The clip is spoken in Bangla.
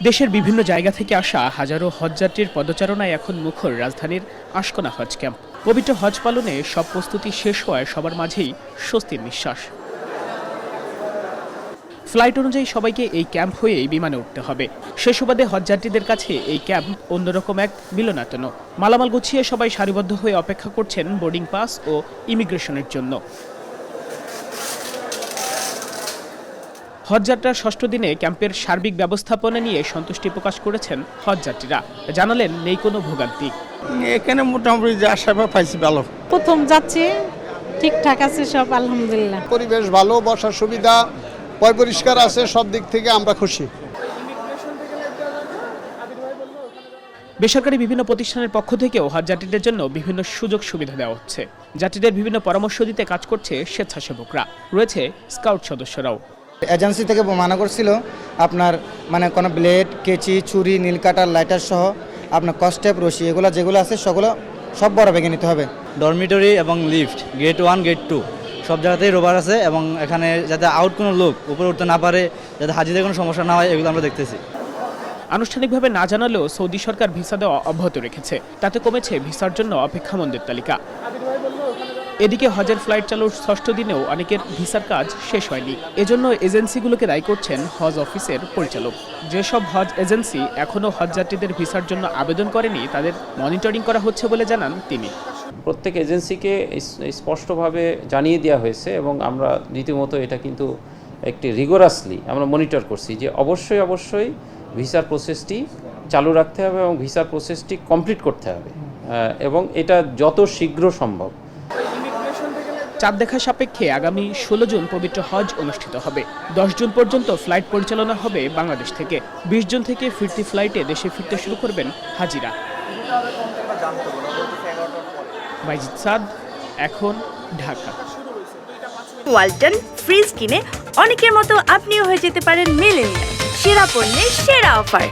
দেশের বিভিন্ন জায়গা থেকে আসা হাজারো হজযাত্রীর পদচারণায় এখন মুখর রাজধানীর আশকোনা হজ ক্যাম্প। পবিত্র হজ পালনে সব প্রস্তুতি শেষ হওয়ায় সবার মাঝেই স্বস্তির নিঃশ্বাস। ফ্লাইট অনুযায়ী সবাইকে এই ক্যাম্প হয়েই বিমানে উঠতে হবে। সে সুবাদে হজযাত্রীদের কাছে এই ক্যাম্প অন্যরকম এক মিলনায়তন। মালামাল গুছিয়ে সবাই সারিবদ্ধ হয়ে অপেক্ষা করছেন বোর্ডিং পাস ও ইমিগ্রেশনের জন্য। হজযাত্রার ষষ্ঠ দিনে ক্যাম্পের সার্বিক ব্যবস্থাপনা নিয়ে সন্তুষ্টি প্রকাশ করেছেন হজযাত্রীরা। জানালেন নেই কোনো ভোগান্তি। এখানে মোটামুটি যা সেবা পাইছি ভালো। প্রথম যাচ্ছি, ঠিকঠাক আছে সব, আলহামদুলিল্লাহ। পরিবেশ ভালো, বসার সুবিধা, পরিষ্কার আছে, সব দিক থেকে আমরা খুশি। বেসরকারি বিভিন্ন প্রতিষ্ঠানের পক্ষ থেকেও হজযাত্রীদের জন্য বিভিন্ন সুযোগ সুবিধা দেওয়া হচ্ছে। যাত্রীদের বিভিন্ন পরামর্শ দিতে কাজ করছে স্বেচ্ছাসেবকরা, রয়েছে স্কাউট সদস্যরাও। এজেন্সি থেকে মানা করছিল আপনার কোনো ব্লেড, কেচি, ছুরি, নীল কাটার, লাইটার সহ আপনার কস্টেপ, রশি এগুলো যেগুলো আছে সব বড় ব্যাগে নিতে হবে। ডরমিটরি এবং লিফট, গেট 1 গেট 2 সব জায়গাতেই রোভার আছে এবং এখানে যাতে আউট কোনো লোক উপরে উঠতে না পারে, যাতে হাজিদের কোনো সমস্যা না হয়, এগুলো আমরা দেখতেছি। আনুষ্ঠানিকভাবে না জানালেও সৌদি সরকার ভিসা দেওয়া অব্যাহত রেখেছে। তাতে কমেছে ভিসার জন্য অপেক্ষামনদের তালিকা। এদিকে হজের ফ্লাইট চালুর ষষ্ঠ দিনেও অনেকের ভিসার কাজ শেষ হয়নি। এজন্য এজেন্সিগুলোকে দায়ী করছেন হজ অফিসের পরিচালক। যেসব হজ এজেন্সি এখনও হজযাত্রীদের ভিসার জন্য আবেদন করেনি তাদের মনিটরিং করা হচ্ছে বলে জানান তিনি। প্রত্যেক এজেন্সিকে স্পষ্টভাবে জানিয়ে দেওয়া হয়েছে এবং আমরা রীতিমতো এটা কিন্তু একটি রিগোরাসলি আমরা মনিটর করছি যে অবশ্যই ভিসার প্রসেসটি চালু রাখতে হবে এবং ভিসার প্রসেসটি কমপ্লিট করতে হবে এবং এটা যত শীঘ্র সম্ভব। চাঁদ দেখা সাপেক্ষে আগামী 16 জুন পবিত্র হজ অনুষ্ঠিত হবে। 10 জুন পর্যন্ত ফ্লাইট পরিচালনা হবে বাংলাদেশ থেকে। 20 জুন থেকে ফিরতি ফ্লাইটে দেশে ফিরতে শুরু করবেন হাজিরা। বাইজিদ সাদ, এখন ঢাকা। ওয়ালটন ফ্রিজ কিনে অনেকের মতো আপনিও হয়ে যেতে পারেন মিলেনিয়াল। সেরা পণ্যের সেরা অফার।